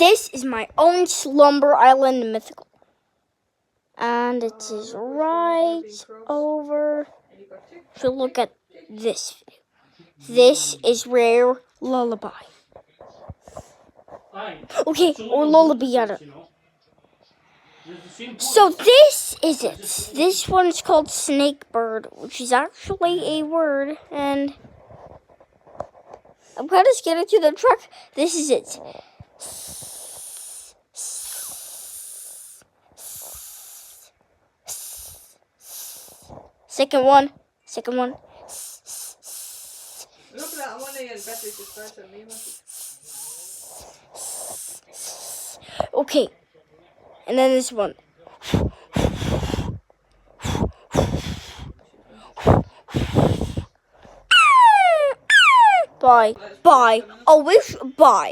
This is my own slumber island mythical. And it is right over. If you look at this view, this is rare lullaby. Okay, or lullaby, I don't know. So this is it. This one is called snakebird, which is actually a word, and I'm kind of scared to the truck. This is it. Second one. Okay, and then this one. Bye. I wish bye.